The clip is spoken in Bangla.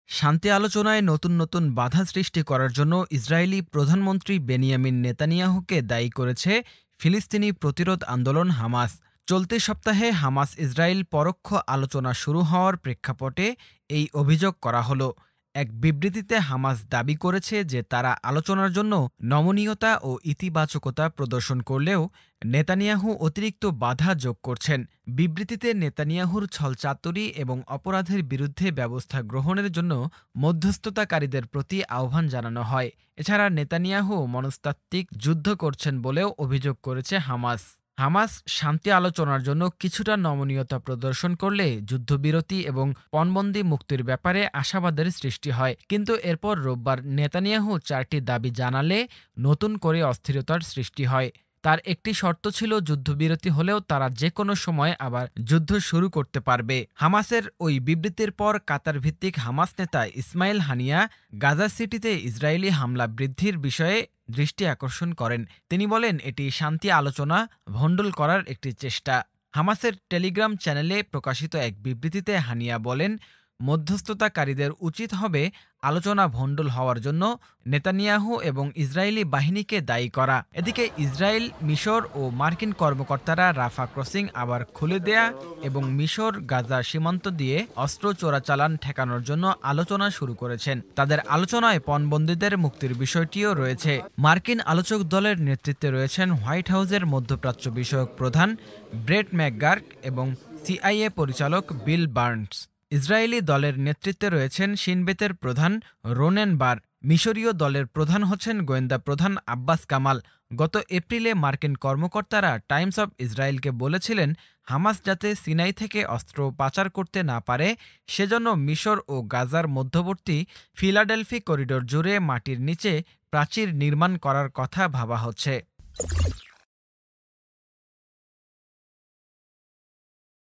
শান্তি আলোচনায় নতুন নতুন বাধা সৃষ্টি করার জন্য ইসরায়েলি প্রধানমন্ত্রী বেনিয়ামিন নেতানিয়াহুকে দায়ী করেছে ফিলিস্তিনি প্রতিরোধ আন্দোলন হামাস। চলতি সপ্তাহে হামাস ইসরায়েল পরোক্ষ আলোচনা শুরু হওয়ার প্রেক্ষাপটে এই অভিযোগ করা হলো। এক বিবৃতিতে হামাস দাবি করেছে যে তারা আলোচনার জন্য নমনীয়তা ও ইতিবাচকতা প্রদর্শন করলেও নেতানিয়াহু অতিরিক্ত বাধা যোগ করছেন। বিবৃতিতে নেতানিয়াহুর ছলচাতুরি এবং অপরাধের বিরুদ্ধে ব্যবস্থা গ্রহণের জন্য মধ্যস্থতাকারীদের প্রতি আহ্বান জানানো হয়। এছাড়া নেতানিয়াহু মনস্তাত্ত্বিক যুদ্ধ করছেন বলেও অভিযোগ করেছে হামাস। হামাস শান্তি আলোচনার জন্য কিছুটা নমনীয়তা প্রদর্শন করলে যুদ্ধবিরতি এবং পণবন্দি মুক্তির ব্যাপারে আশাবাদের সৃষ্টি হয়, কিন্তু এরপর রোববার নেতানিয়াহু 4টি দাবি জানালে নতুন করে অস্থিরতার সৃষ্টি হয়। তার একটি শর্ত ছিল যুদ্ধবিরতি হলেও তারা যে কোনো সময় আবার যুদ্ধ শুরু করতে পারবে। হামাসের ওই বিবৃতির পর কাতার ভিত্তিক হামাস নেতা ইসমাইল হানিয়া গাজা সিটিতে ইসরায়েলি হামলা বৃদ্ধির বিষয়ে দৃষ্টি আকর্ষণ করেন। তিনি বলেন, এটি শান্তি আলোচনা ভণ্ডুল করার একটি চেষ্টা। হামাসের টেলিগ্রাম চ্যানেলে প্রকাশিত এক বিবৃতিতে হানিয়া বলেন, মধ্যস্থতাকারীদের উচিত হবে আলোচনা ভণ্ডুল হওয়ার জন্য নেতানিয়াহু এবং ইসরায়েলি বাহিনীকে দায়ী করা। এদিকে ইসরায়েল, মিশর ও মার্কিন কর্মকর্তারা রাফা ক্রসিং আবার খুলে দেয়া এবং মিশর গাজা সীমান্ত দিয়ে অস্ত্র চোরাচালান ঠেকানোর জন্য আলোচনা শুরু করেছেন। তাদের আলোচনায় পণবন্দীদের মুক্তির বিষয়টিও রয়েছে। মার্কিন আলোচক দলের নেতৃত্বে রয়েছেন হোয়াইট হাউসের মধ্যপ্রাচ্য বিষয়ক প্রধান ব্রেট ম্যাকগার্ক এবং সিআইএ পরিচালক বিল বার্নস। ইসরায়েলি দলের নেতৃত্বে রয়েছেন শিনবেতের প্রধান রোনেন বার। মিশরীয় দলের প্রধান হচ্ছেন গোয়েন্দা প্রধান আব্বাস কামাল। গত এপ্রিলে মার্কিন কর্মকর্তারা টাইমস অব ইসরায়েলকে বলেছিলেন, হামাস যাতে সিনাই থেকে অস্ত্র পাচার করতে না পারে সেজন্য মিশর ও গাজার মধ্যবর্তী ফিলাডেলফি করিডোর জুড়ে মাটির নিচে প্রাচীর নির্মাণ করার কথা ভাবা হচ্ছে।